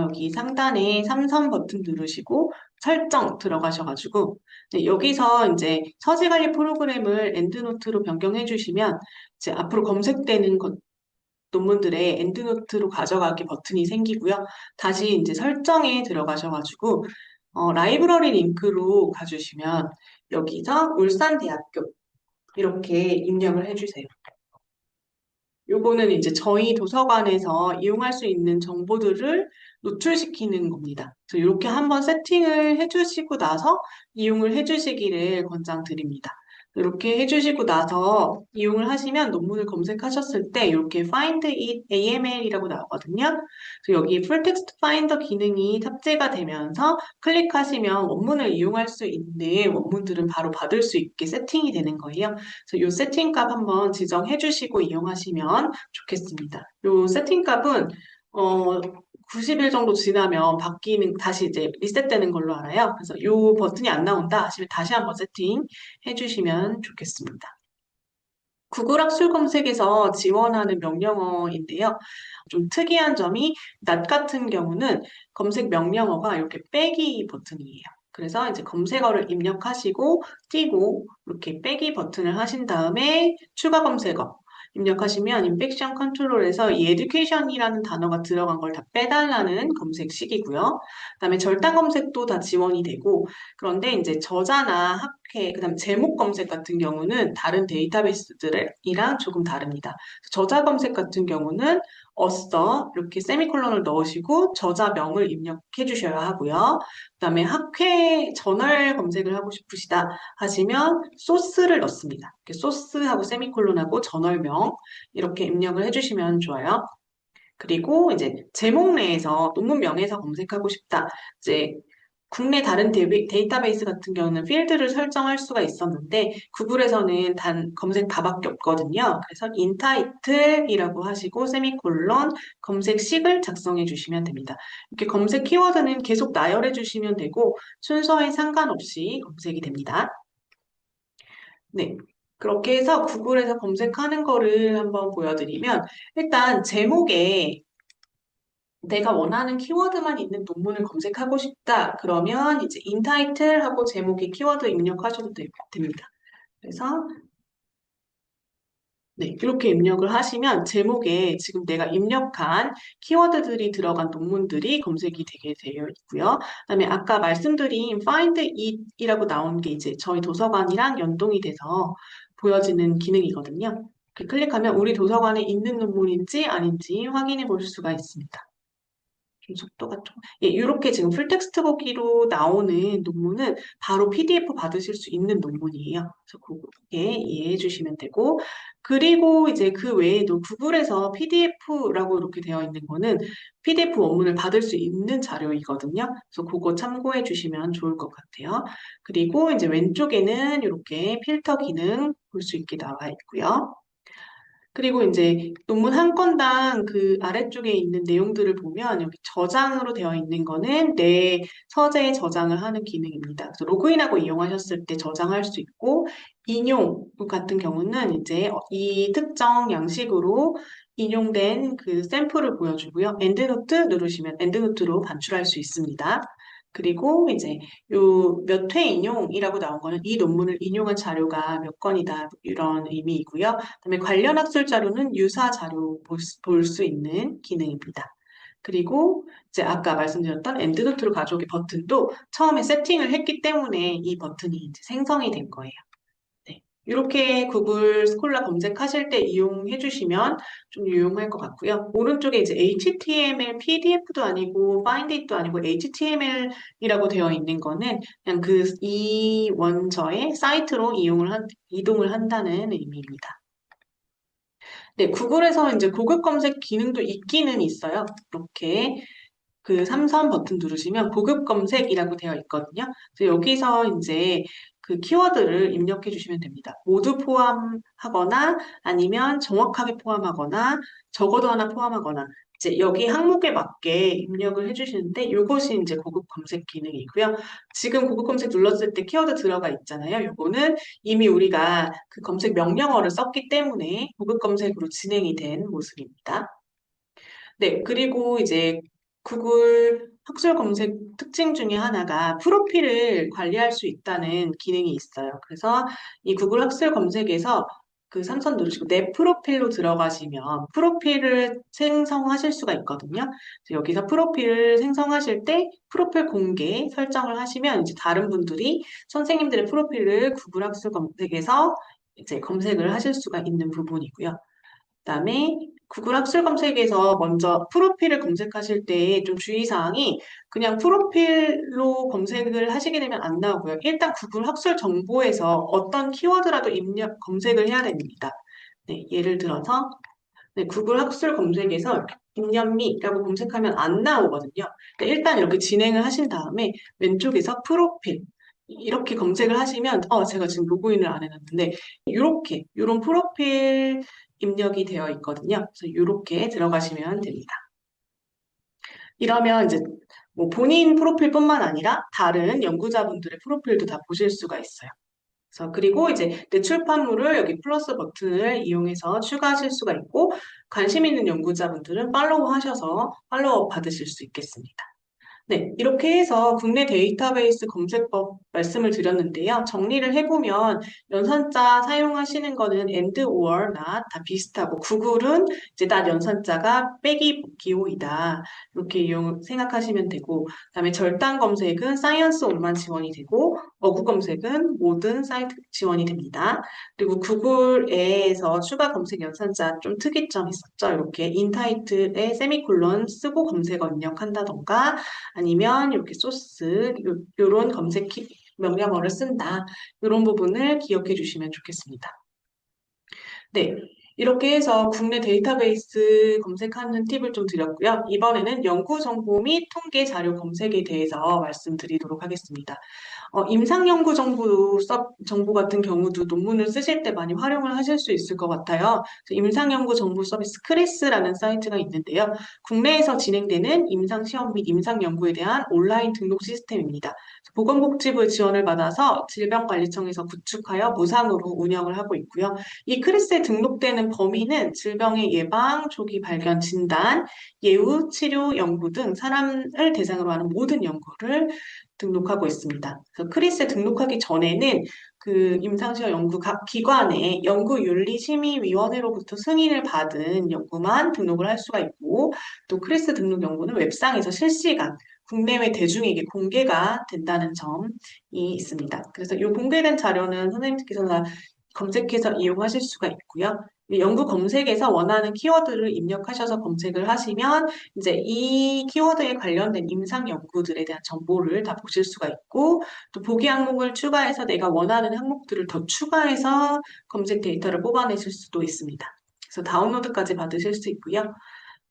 여기 상단에 삼선 버튼 누르시고 설정 들어가셔가지고 네, 여기서 이제 서지관리 프로그램을 엔드노트로 변경해 주시면 이제 앞으로 검색되는 논문들의 엔드노트로 가져가기 버튼이 생기고요. 다시 이제 설정에 들어가셔가지고 라이브러리 링크로 가주시면 여기서 울산대학교 이렇게 입력을 해주세요. 요거는 이제 저희 도서관에서 이용할 수 있는 정보들을 노출시키는 겁니다. 그래서 이렇게 한번 세팅을 해주시고 나서 이용을 해주시기를 권장드립니다. 이렇게 해주시고 나서 이용을 하시면 논문을 검색하셨을 때 이렇게 Find it AML이라고 나오거든요. 그래서 여기 Full Text Finder 기능이 탑재가 되면서 클릭하시면 원문을 이용할 수 있는 원문들은 바로 받을 수 있게 세팅이 되는 거예요. 그래서 이 세팅값 한번 지정해 주시고 이용하시면 좋겠습니다. 이 세팅값은 90일 정도 지나면 다시 이제 리셋되는 걸로 알아요. 그래서 이 버튼이 안 나온다 하시면 다시 한번 세팅해 주시면 좋겠습니다. 구글 학술 검색에서 지원하는 명령어인데요. 좀 특이한 점이 낫 같은 경우는 검색 명령어가 이렇게 빼기 버튼이에요. 그래서 이제 검색어를 입력하시고 띄고 이렇게 빼기 버튼을 하신 다음에 추가 검색어 입력하시면 인펙션 컨트롤에서 이 education이라는 단어가 들어간 걸 다 빼달라는 검색식이고요. 그다음에 절단 검색도 다 지원이 되고 그런데 이제 저자나 학회 그다음 제목 검색 같은 경우는 다른 데이터베이스들이랑 조금 다릅니다. 저자 검색 같은 경우는 어서 이렇게 세미콜론을 넣으시고 저자명을 입력해 주셔야 하고요. 그다음에 학회 저널 검색을 하고 싶으시다 하시면 소스를 넣습니다. 이렇게 소스하고 세미콜론하고 저널명 이렇게 입력을 해주시면 좋아요. 그리고 이제 제목 내에서 논문명에서 검색하고 싶다. 이제 국내 다른 데이터베이스 같은 경우는 필드를 설정할 수가 있었는데 구글에서는 단 검색 바밖에 없거든요. 그래서 인타이틀이라고 하시고 세미콜론 검색식을 작성해 주시면 됩니다. 이렇게 검색 키워드는 계속 나열해 주시면 되고 순서에 상관없이 검색이 됩니다. 네. 그렇게 해서 구글에서 검색하는 거를 한번 보여드리면 일단 제목에 내가 원하는 키워드만 있는 논문을 검색하고 싶다. 그러면 이제 인타이틀 하고 제목에 키워드 입력하셔도 됩니다. 그래서 네, 이렇게 입력을 하시면 제목에 지금 내가 입력한 키워드들이 들어간 논문들이 검색이 되게 되어 있고요. 그다음에 아까 말씀드린 Find It이라고 나온 게 이제 저희 도서관이랑 연동이 돼서 보여지는 기능이거든요. 이렇게 클릭하면 우리 도서관에 있는 논문인지 아닌지 확인해 볼 수가 있습니다. 좀 속도가 좀, 예, 이렇게 지금 풀텍스트 보기로 나오는 논문은 바로 PDF 받으실 수 있는 논문이에요. 그래서 그렇게 이해해 주시면 되고, 그리고 이제 그 외에도 구글에서 PDF라고 이렇게 되어 있는 거는 PDF 원문을 받을 수 있는 자료이거든요. 그래서 그거 참고해 주시면 좋을 것 같아요. 그리고 이제 왼쪽에는 이렇게 필터 기능 볼 수 있게 나와 있고요. 그리고 이제 논문 한 건당 그 아래쪽에 있는 내용들을 보면 여기 저장으로 되어 있는 거는 내 서재에 저장을 하는 기능입니다. 그래서 로그인하고 이용하셨을 때 저장할 수 있고 인용 같은 경우는 이제 이 특정 양식으로 인용된 그 샘플을 보여주고요. 엔드노트 누르시면 엔드노트로 반출할 수 있습니다. 그리고 이제 요 몇 회 인용이라고 나온 거는 이 논문을 인용한 자료가 몇 건이다 이런 의미이고요. 그다음에 관련 학술 자료는 유사 자료 볼 수 있는 기능입니다. 그리고 이제 아까 말씀드렸던 엔드노트로 가져오기 버튼도 처음에 세팅을 했기 때문에 이 버튼이 이제 생성이 된 거예요. 네. 이렇게 구글 스콜라 검색하실 때 이용해 주시면 좀 유용할 것 같고요. 오른쪽에 이제 HTML, PDF도 아니고 Findit도 아니고 HTML이라고 되어 있는 거는 그냥 그 이 원저의 사이트로 이동을 한다는 의미입니다. 네, 구글에서 이제 고급 검색 기능도 있기는 있어요. 이렇게 그 삼선 버튼 누르시면 고급 검색이라고 되어 있거든요. 그래서 여기서 이제 그 키워드를 입력해 주시면 됩니다. 모두 포함하거나 아니면 정확하게 포함하거나 적어도 하나 포함하거나 이제 여기 항목에 맞게 입력을 해주시는데 이것이 이제 고급 검색 기능이고요. 지금 고급 검색 눌렀을 때 키워드 들어가 있잖아요. 이거는 이미 우리가 그 검색 명령어를 썼기 때문에 고급 검색으로 진행이 된 모습입니다. 네, 그리고 이제 구글 학술 검색 특징 중에 하나가 프로필을 관리할 수 있다는 기능이 있어요. 그래서 이 구글 학술 검색에서 그 삼선 누르시고 내 프로필로 들어가시면 프로필을 생성하실 수가 있거든요. 그래서 여기서 프로필을 생성하실 때 프로필 공개 설정을 하시면 이제 다른 분들이 선생님들의 프로필을 구글 학술 검색에서 이제 검색을 하실 수가 있는 부분이고요. 그다음에 구글 학술 검색에서 먼저 프로필을 검색하실 때 좀 주의사항이 그냥 프로필로 검색을 하시게 되면 안 나오고요. 일단 구글 학술 정보에서 어떤 키워드라도 입력, 검색을 해야 됩니다. 네, 예를 들어서 네, 구글 학술 검색에서 김연미라고 검색하면 안 나오거든요. 그러니까 일단 이렇게 진행을 하신 다음에 왼쪽에서 프로필 이렇게 검색을 하시면 제가 지금 로그인을 안 해놨는데 이런 프로필 입력이 되어 있거든요. 그래서 이렇게 들어가시면 됩니다. 이러면 이제 뭐 본인 프로필뿐만 아니라 다른 연구자분들의 프로필도 다 보실 수가 있어요. 그래서 그리고 이제 내 출판물을 여기 플러스 버튼을 이용해서 추가하실 수가 있고 관심 있는 연구자분들은 팔로우 하셔서 팔로우 받으실 수 있겠습니다. 네, 이렇게 해서 국내 데이터베이스 검색법 말씀을 드렸는데요. 정리를 해보면 연산자 사용하시는 거는 and, or, not 다 비슷하고 구글은 이제 not 연산자가 빼기 기호이다. 이렇게 생각하시면 되고 그다음에 절단 검색은 사이언스 온만 지원이 되고 어구 검색은 모든 사이트 지원이 됩니다. 그리고 구글에서 추가 검색 연산자 좀 특이점 있었죠. 이렇게 인타이틀에 세미콜론 쓰고 검색어 입력한다던가 아니면 이렇게 소스, 요런 검색 명령어를 쓴다. 이런 부분을 기억해 주시면 좋겠습니다. 네. 이렇게 해서 국내 데이터베이스 검색하는 팁을 좀 드렸고요. 이번에는 연구 정보 및 통계 자료 검색에 대해서 말씀드리도록 하겠습니다. 임상연구 정보 같은 경우도 논문을 쓰실 때 많이 활용을 하실 수 있을 것 같아요. 그래서 임상연구 정보 서비스 크리스라는 사이트가 있는데요. 국내에서 진행되는 임상시험 및 임상연구에 대한 온라인 등록 시스템입니다. 보건복지부 지원을 받아서 질병관리청에서 구축하여 무상으로 운영을 하고 있고요. 이 크리스에 등록되는 범위는 질병의 예방, 조기 발견, 진단, 예후, 치료, 연구 등 사람을 대상으로 하는 모든 연구를 등록하고 있습니다. 그래서 크리스에 등록하기 전에는 그 임상시험 연구 각 기관의 연구윤리심의위원회로부터 승인을 받은 연구만 등록을 할 수가 있고 또 크리스 등록 연구는 웹상에서 실시간 국내외 대중에게 공개가 된다는 점이 있습니다. 그래서 이 공개된 자료는 선생님께서 다 검색해서 이용하실 수가 있고요. 이 연구 검색에서 원하는 키워드를 입력하셔서 검색을 하시면 이제 이 키워드에 관련된 임상 연구들에 대한 정보를 다 보실 수가 있고 또 보기 항목을 추가해서 내가 원하는 항목들을 더 추가해서 검색 데이터를 뽑아내실 수도 있습니다. 그래서 다운로드까지 받으실 수 있고요.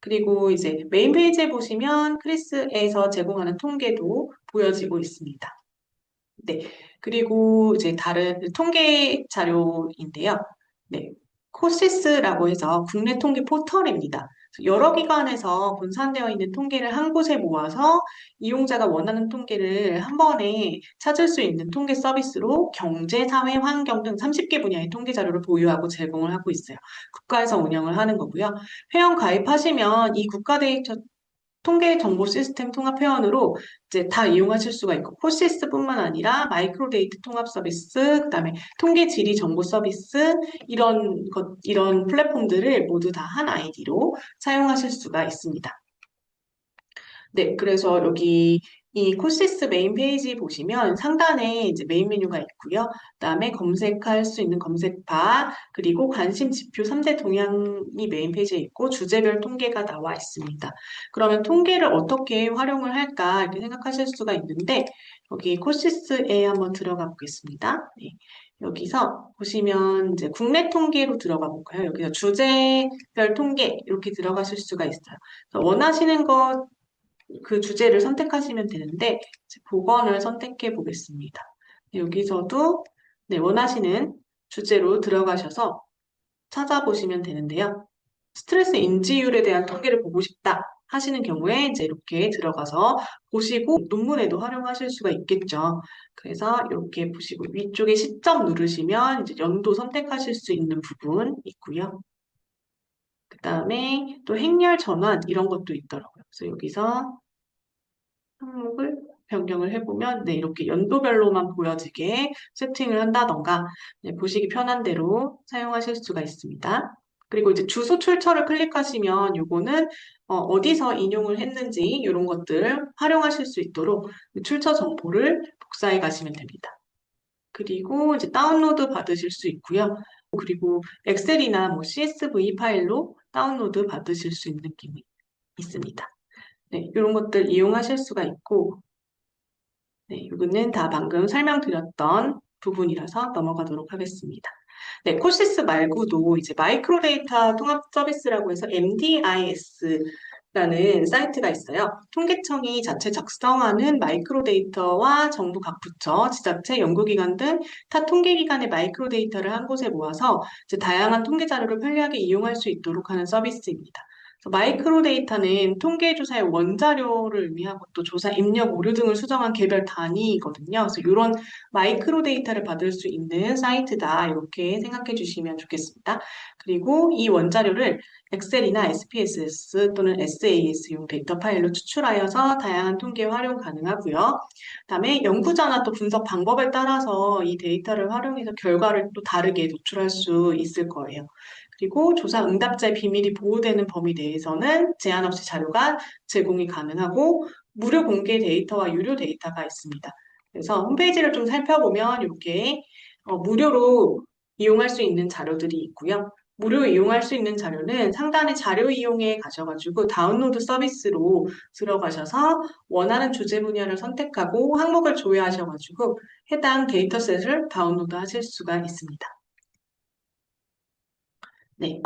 그리고 이제 메인 페이지에 보시면 크리스에서 제공하는 통계도 보여지고 있습니다. 네. 그리고 이제 다른 통계 자료인데요. 네. 코시스라고 해서 국내 통계 포털입니다. 여러 기관에서 분산되어 있는 통계를 한 곳에 모아서 이용자가 원하는 통계를 한 번에 찾을 수 있는 통계 서비스로 경제, 사회, 환경 등 30개 분야의 통계 자료를 보유하고 제공을 하고 있어요. 국가에서 운영을 하는 거고요. 회원 가입하시면 이 국가 데이터 통계 정보 시스템 통합 회원으로 이제 다 이용하실 수가 있고, 코시스뿐만 아니라 마이크로 데이터 통합 서비스, 그다음에 통계 지리 정보 서비스, 이런 플랫폼들을 모두 다 한 아이디로 사용하실 수가 있습니다. 네, 그래서 여기 이 코시스 메인 페이지 보시면 상단에 이제 메인 메뉴가 있고요. 그다음에 검색할 수 있는 검색바, 그리고 관심 지표 3대 동향이 메인 페이지에 있고 주제별 통계가 나와 있습니다. 그러면 통계를 어떻게 활용을 할까 이렇게 생각하실 수가 있는데 여기 코시스에 한번 들어가 보겠습니다. 네. 여기서 보시면 이제 국내 통계로 들어가 볼까요? 여기서 주제별 통계 이렇게 들어가실 수가 있어요. 그래서 원하시는 것 그 주제를 선택하시면 되는데 이제 보건을 선택해 보겠습니다. 네, 여기서도 네, 원하시는 주제로 들어가셔서 찾아보시면 되는데요. 스트레스 인지율에 대한 통계를 보고 싶다 하시는 경우에 이제 이렇게 들어가서 보시고 논문에도 활용하실 수가 있겠죠. 그래서 이렇게 보시고 위쪽에 시점 누르시면 이제 연도 선택하실 수 있는 부분 있고요. 그 다음에 또 행렬 전환 이런 것도 있더라고요. 그래서 여기서 항목을 변경을 해보면 네, 이렇게 연도별로만 보여지게 세팅을 한다던가 네, 보시기 편한 대로 사용하실 수가 있습니다. 그리고 이제 주소 출처를 클릭하시면 요거는 어디서 인용을 했는지 이런 것들 활용하실 수 있도록 출처 정보를 복사해 가시면 됩니다. 그리고 이제 다운로드 받으실 수 있고요. 그리고 엑셀이나 뭐 CSV 파일로 다운로드 받으실 수 있는 기능이 있습니다. 네, 이런 것들 이용하실 수가 있고, 네, 이거는 다 방금 설명드렸던 부분이라서 넘어가도록 하겠습니다. 네, 코시스 말고도 이제 마이크로 데이터 통합 서비스라고 해서 MDIS라는 사이트가 있어요. 통계청이 자체 작성하는 마이크로 데이터와 정부 각 부처, 지자체, 연구기관 등 타 통계기관의 마이크로 데이터를 한 곳에 모아서 이제 다양한 통계 자료를 편리하게 이용할 수 있도록 하는 서비스입니다. 그래서 마이크로 데이터는 통계 조사의 원자료를 의미하고 또 조사 입력 오류 등을 수정한 개별 단위이거든요. 그래서 이런 마이크로 데이터를 받을 수 있는 사이트다. 이렇게 생각해 주시면 좋겠습니다. 그리고 이 원자료를 엑셀이나 SPSS 또는 SAS용 데이터 파일로 추출하여서 다양한 통계에 활용 가능하고요. 그다음에 연구자나 또 분석 방법에 따라서 이 데이터를 활용해서 결과를 또 다르게 노출할 수 있을 거예요. 그리고 조사 응답자의 비밀이 보호되는 범위 내에서는 제한 없이 자료가 제공이 가능하고 무료 공개 데이터와 유료 데이터가 있습니다. 그래서 홈페이지를 좀 살펴보면 이렇게 무료로 이용할 수 있는 자료들이 있고요. 무료 이용할 수 있는 자료는 상단에 자료 이용에 가셔가지고 다운로드 서비스로 들어가셔서 원하는 주제 분야를 선택하고 항목을 조회하셔가지고 해당 데이터셋을 다운로드 하실 수가 있습니다. 네.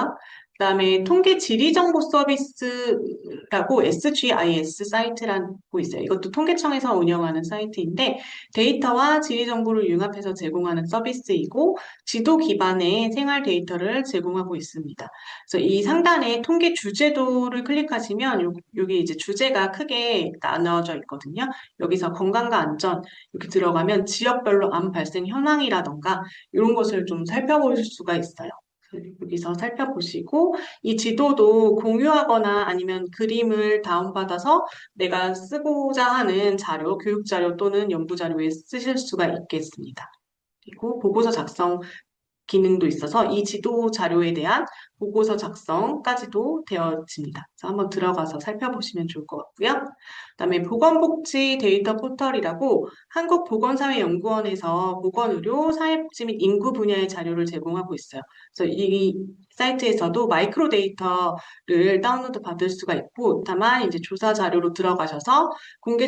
그다음에 통계 지리 정보 서비스라고 SGIS 사이트라고 있어요. 이것도 통계청에서 운영하는 사이트인데 데이터와 지리 정보를 융합해서 제공하는 서비스이고 지도 기반의 생활 데이터를 제공하고 있습니다. 그래서 이 상단에 통계 주제도를 클릭하시면 여기 이제 주제가 크게 나눠져 있거든요. 여기서 건강과 안전 이렇게 들어가면 지역별로 암 발생 현황이라던가 이런 것을 좀 살펴볼 수가 있어요. 여기서 살펴보시고 이 지도도 공유하거나 아니면 그림을 다운받아서 내가 쓰고자 하는 자료, 교육 자료 또는 연구 자료에 쓰실 수가 있겠습니다. 그리고 보고서 작성 기능도 있어서 이 지도 자료에 대한 보고서 작성까지도 되어집니다. 그래서 한번 들어가서 살펴보시면 좋을 것 같고요. 그다음에 보건복지 데이터 포털이라고 한국보건사회연구원에서 보건의료, 사회복지 및 인구 분야의 자료를 제공하고 있어요. 그래서 이 사이트에서도 마이크로 데이터를 다운로드 받을 수가 있고, 다만 이제 조사 자료로 들어가셔서 공개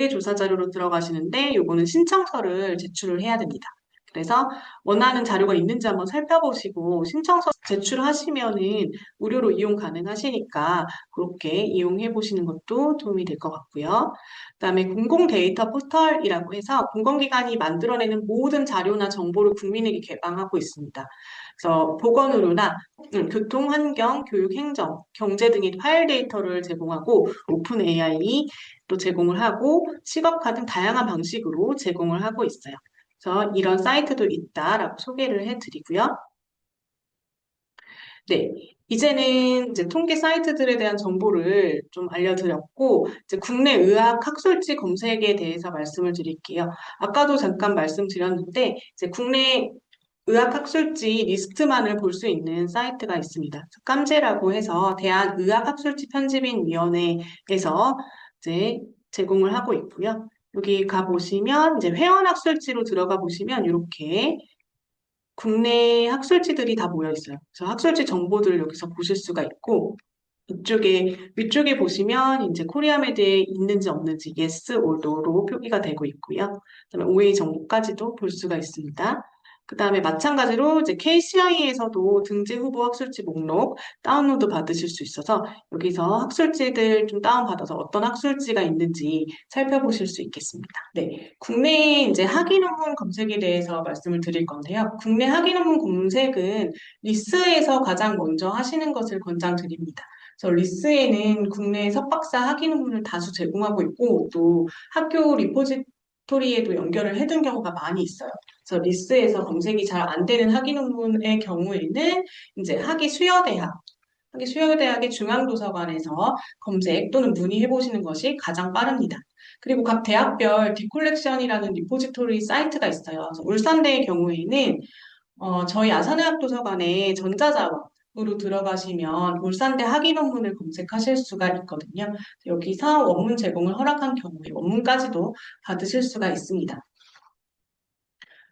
조사 자료로 들어가시는데 요거는 신청서를 제출을 해야 됩니다. 그래서 원하는 자료가 있는지 한번 살펴보시고 신청서 제출하시면은 무료로 이용 가능하시니까 그렇게 이용해 보시는 것도 도움이 될 것 같고요. 그다음에 공공 데이터 포털이라고 해서 공공기관이 만들어내는 모든 자료나 정보를 국민에게 개방하고 있습니다. 그래서 보건의료나 교통, 환경, 교육, 행정, 경제 등의 파일 데이터를 제공하고 오픈 AI도 제공을 하고 시각화 등 다양한 방식으로 제공을 하고 있어요. 그래서 이런 사이트도 있다라고 소개를 해드리고요. 네. 이제는 이제 통계 사이트들에 대한 정보를 좀 알려드렸고, 이제 국내 의학 학술지 검색에 대해서 말씀을 드릴게요. 아까도 잠깐 말씀드렸는데, 이제 국내 의학 학술지 리스트만을 볼 수 있는 사이트가 있습니다. 깜제라고 해서 대한의학학술지 편집인위원회에서 이제 제공을 하고 있고요. 여기 가 보시면 이제 회원 학술지로 들어가 보시면 이렇게 국내 학술지들이 다 모여 있어요. 그래서 학술지 정보들을 여기서 보실 수가 있고 위쪽에 보시면 이제 코리아메드에 있는지 없는지 yes or no로 표기가 되고 있고요. 그다음에 OA 정보까지도 볼 수가 있습니다. 그다음에 마찬가지로 이제 KCI에서도 등재 후보 학술지 목록 다운로드 받으실 수 있어서 여기서 학술지들 좀 다운받아서 어떤 학술지가 있는지 살펴보실 수 있겠습니다. 네. 국내 이제 학위 논문 검색에 대해서 말씀을 드릴 건데요. 국내 학위 논문 검색은 리스에서 가장 먼저 하시는 것을 권장드립니다. 그래서 리스에는 국내 석박사 학위 논문을 다수 제공하고 있고 또 학교 리포지토리에도 연결을 해둔 경우가 많이 있어요. 그래서 리스에서 검색이 잘 안 되는 학위 논문의 경우에는 이제 학위 수여대학의 중앙도서관에서 검색 또는 문의해 보시는 것이 가장 빠릅니다. 그리고 각 대학별 디콜렉션이라는 리포지토리 사이트가 있어요. 그래서 울산대의 경우에는 저희 아산의학 도서관에 전자자원으로 들어가시면 울산대 학위 논문을 검색하실 수가 있거든요. 여기서 원문 제공을 허락한 경우에 원문까지도 받으실 수가 있습니다.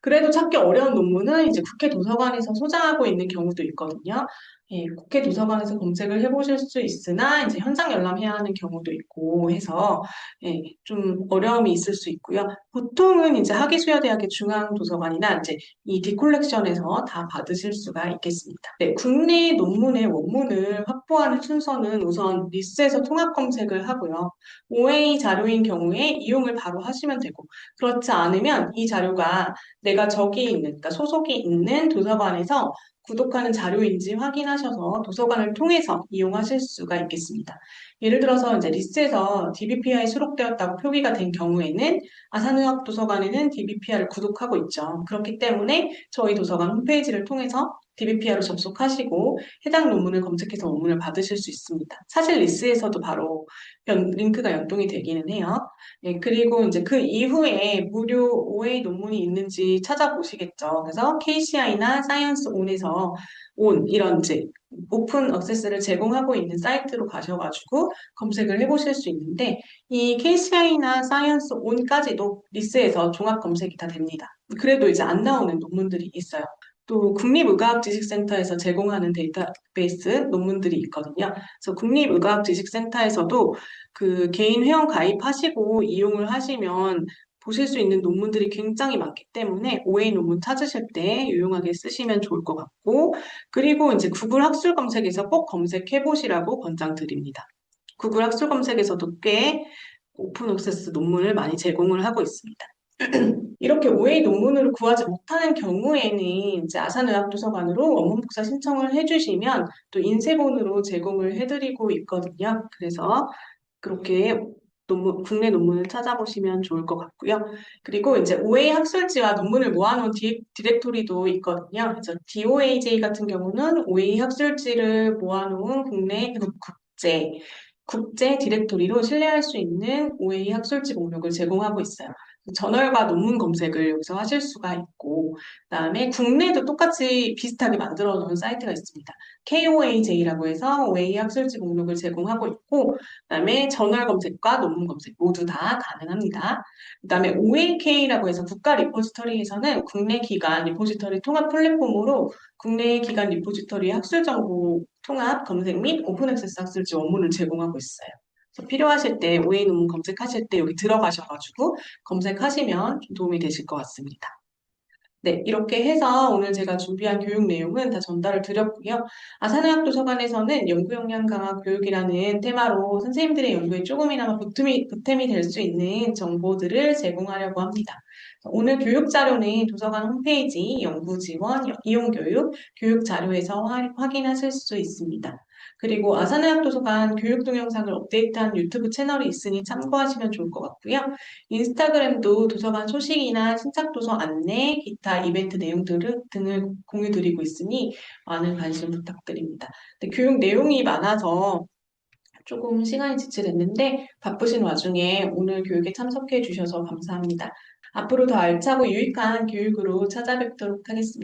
그래도 찾기 어려운 논문은 이제 국회 도서관에서 소장하고 있는 경우도 있거든요. 예, 국회 도서관에서 검색을 해보실 수 있으나 이제 현장 열람해야 하는 경우도 있고 해서 예, 좀 어려움이 있을 수 있고요. 보통은 이제 학위수여대학의 중앙도서관이나 이제 이 디콜렉션에서 다 받으실 수가 있겠습니다. 네, 국내 논문의 원문을 확보하는 순서는 우선 리스에서 통합 검색을 하고요. OA 자료인 경우에 이용을 바로 하시면 되고 그렇지 않으면 이 자료가 내가 그러니까 소속이 있는 도서관에서 구독하는 자료인지 확인하셔서 도서관을 통해서 이용하실 수가 있겠습니다. 예를 들어서 이제 리스트에서 DBPR이 수록되었다고 표기가 된 경우에는 아산의학도서관에는 DBPR을 구독하고 있죠. 그렇기 때문에 저희 도서관 홈페이지를 통해서 DBPR로 접속하시고 해당 논문을 검색해서 논문을 받으실 수 있습니다. 사실 리스트에서도 바로 링크가 연동이 되기는 해요. 네, 그리고 이제 그 이후에 무료 OA 논문이 있는지 찾아보시겠죠. 그래서 KCI나 사이언스 온에서 이런 이제 오픈 액세스를 제공하고 있는 사이트로 가셔가지고 검색을 해보실 수 있는데 이 KCI나 사이언스 온까지도 리스에서 종합 검색이 다 됩니다. 그래도 이제 안 나오는 논문들이 있어요. 또 국립의과학지식센터에서 제공하는 데이터베이스 논문들이 있거든요. 그래서 국립의과학지식센터에서도 그 개인 회원 가입하시고 이용을 하시면 보실 수 있는 논문들이 굉장히 많기 때문에 OA 논문 찾으실 때 유용하게 쓰시면 좋을 것 같고, 그리고 이제 구글 학술 검색에서 꼭 검색해 보시라고 권장드립니다. 구글 학술 검색에서도 꽤 오픈 액세스 논문을 많이 제공을 하고 있습니다. 이렇게 OA 논문을 구하지 못하는 경우에는 이제 아산의학도서관으로 원문 복사 신청을 해주시면 또 인쇄본으로 제공을 해드리고 있거든요. 그래서 그렇게 국내 논문을 찾아보시면 좋을 것 같고요. 그리고 이제 OA 학술지와 논문을 모아놓은 디렉토리도 있거든요. 그래서 DOAJ 같은 경우는 OA 학술지를 모아놓은 국제 디렉토리로 신뢰할 수 있는 OA 학술지 목록을 제공하고 있어요. 저널과 논문 검색을 여기서 하실 수가 있고, 그다음에 국내도 똑같이 비슷하게 만들어 놓은 사이트가 있습니다. KOAJ라고 해서 OA 학술지 목록을 제공하고 있고, 그다음에 저널 검색과 논문 검색 모두 다 가능합니다. 그다음에 OAK라고 해서 국가 리포지터리에서는 국내 기관 리포지터리 통합 플랫폼으로 국내 기관 리포지터리 학술 정보 통합 검색 및 오픈 액세스 학술지 원문을 제공하고 있어요. 그래서 필요하실 때 OA 논문 검색하실 때 여기 들어가셔가지고 검색하시면 좀 도움이 되실 것 같습니다. 네, 이렇게 해서 오늘 제가 준비한 교육 내용은 다 전달을 드렸고요. 아산의학도서관에서는 연구역량 강화 교육이라는 테마로 선생님들의 연구에 조금이나마 보탬이 될 수 있는 정보들을 제공하려고 합니다. 오늘 교육 자료는 도서관 홈페이지 연구 지원, 이용 교육, 교육 자료에서 확인하실 수 있습니다. 그리고 아산의학도서관 교육 동영상을 업데이트한 유튜브 채널이 있으니 참고하시면 좋을 것 같고요. 인스타그램도 도서관 소식이나 신착도서 안내, 기타 이벤트 등을 공유드리고 있으니 많은 관심 부탁드립니다. 근데 교육 내용이 많아서 조금 시간이 지체됐는데 바쁘신 와중에 오늘 교육에 참석해 주셔서 감사합니다. 앞으로 더 알차고 유익한 교육으로 찾아뵙도록 하겠습니다.